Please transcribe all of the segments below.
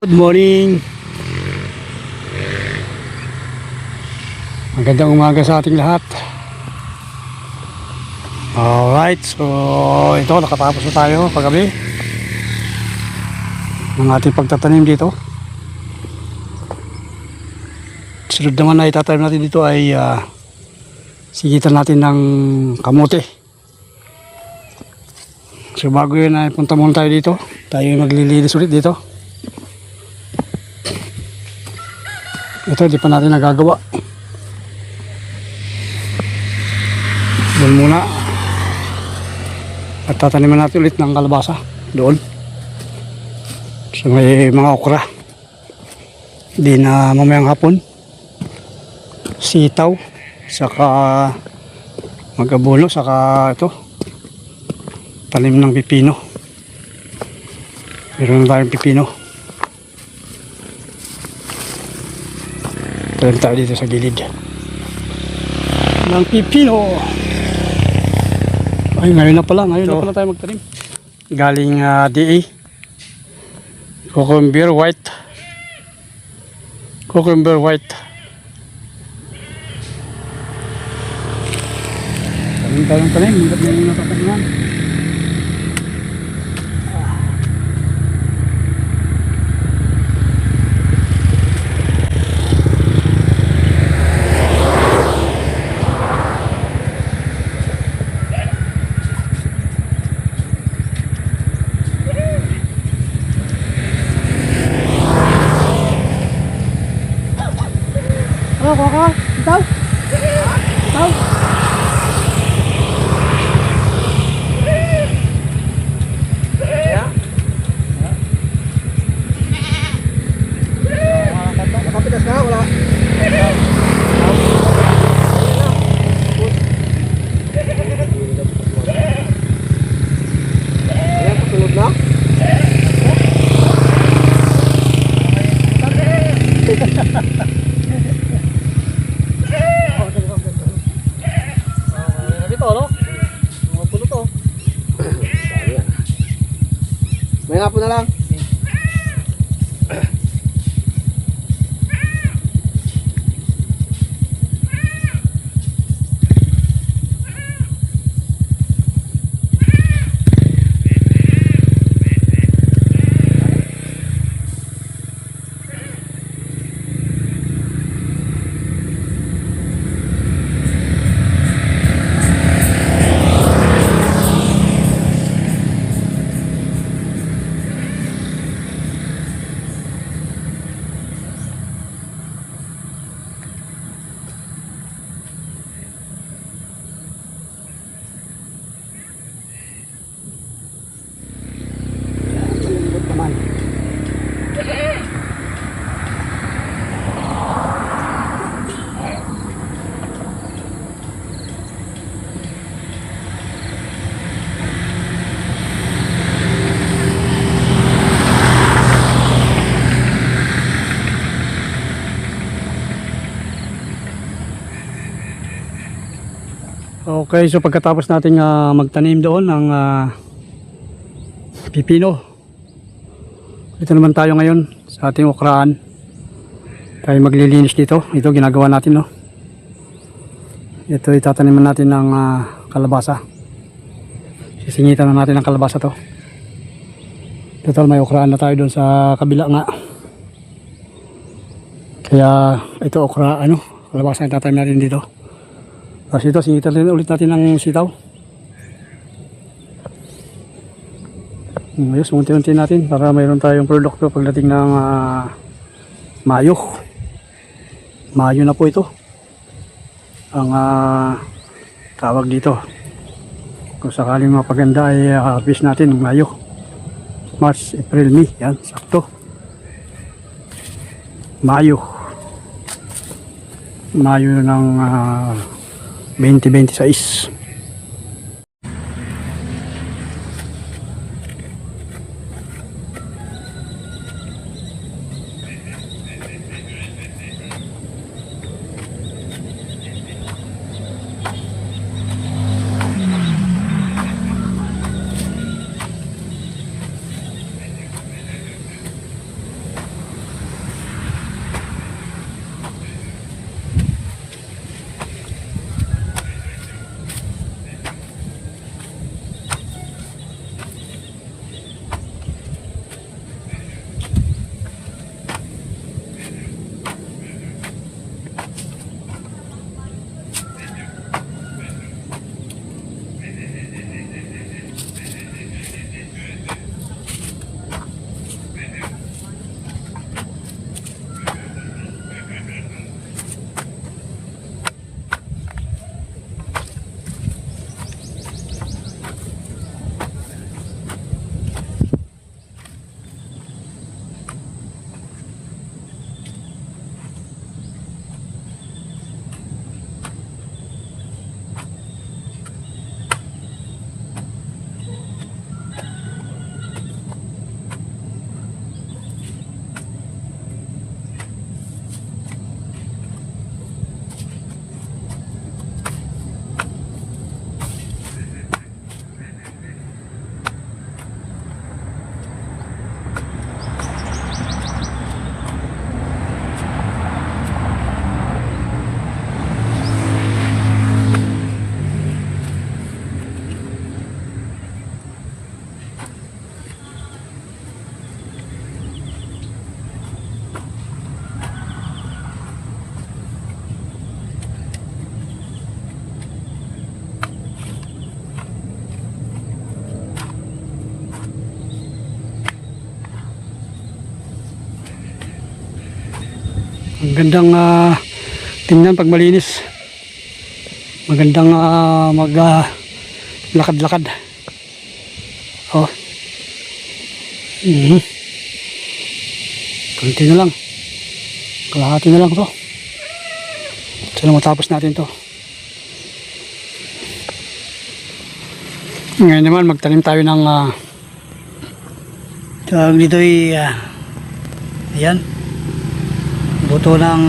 Good morning. Magandang umaga sa ating lahat. Alright, so ito nakatapos na tayo paggabi ng ating pagtatanim dito. Sunod naman na itatanim natin dito ay sigitan natin ng kamote. So bago yun ay punta muna tayo dito. Tayo maglilinis ulit dito. Ito di pa natin nagagawa. Doon muna. At tataniman natin ulit ng kalabasa doon. So may mga okra. Di na mamayang hapon. Sitaw. Saka mag-abono. Saka ito. Tanim ng pipino. Meron na tayong pipino. Tanim tayo dito sa gilid ng pipino. Ay, ngayon na pala tayo magtanim. Galing DA. Cucumber white. Cucumber white. Tanim tayong tanim. Hanggat na yung natataniman. Itaw? Itaw? Nakapitas na? Wala? Ayan, kasunod na? May nga po na lang. Okay, so pagkatapos natin magtanim doon ng pipino, dito naman tayo ngayon sa ating okraan. Tayo maglilinis dito. Ito ginagawa natin, no. Ito itataniman natin ng kalabasa. Sisingitan na natin ng kalabasa to. Total may okraan na tayo doon sa kabila nga. Kaya ito okra, kalabasa yung tatanim natin dito. Tapos ito, singitan ulit natin ng sitaw. Ayos, unti-unti natin para mayroon tayong produkto pagdating ng Mayo. Mayo na po ito. Ang tawag dito. Kung sakaling mapaganda ay harvest natin ng Mayo. March, April, May. Yan, sakto. Mayo. Mayo ng 2026. Ang gandang tingnan pag malinis. Magandang lakad-lakad. Oh. Kunti na lang. Kalahati na lang to. Sana matapos natin to. Ngayon naman magtanim tayo ng tawag dito ay ayan, buto ng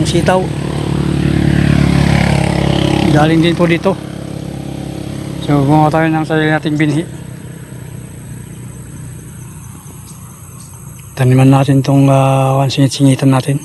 sitaw. Galing din po dito. So gumawa tayo ng sarili nating binhi. Taniman natin itong singit-singitan natin.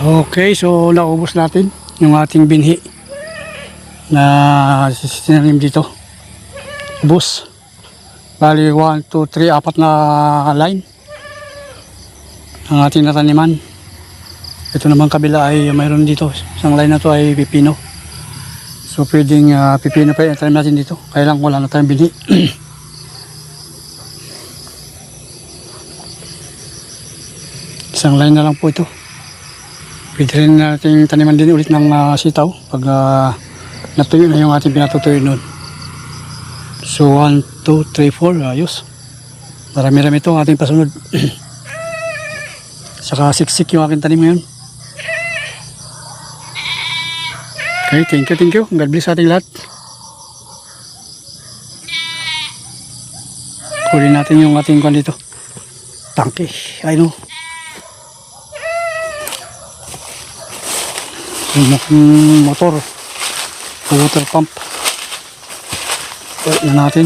Okay, so naubos natin yung ating binhi na sinanim dito. Ubos. Bali 1, 2, 3, 4 na line ang ating nataniman. Ito naman kabila ay mayroon dito. Isang line na to ay pipino. So pwedeng pipino pa yung tanim natin dito. Kaya lang wala na tayong binhi. Isang line na lang po ito. Pwede rin natin taniman din ulit ng sitaw pag natuyo na yung ating pinatutuyo nun. So 1, 2, 3, 4, ayos. Marami-rami ito ang ating pasunod. Saka siksik yung aking tanim ngayon. Okay, thank you. God bless sa ating lahat. Kunin natin yung ating kwan dito. Tangke, I know. Yung motor, water pump. Wait na natin.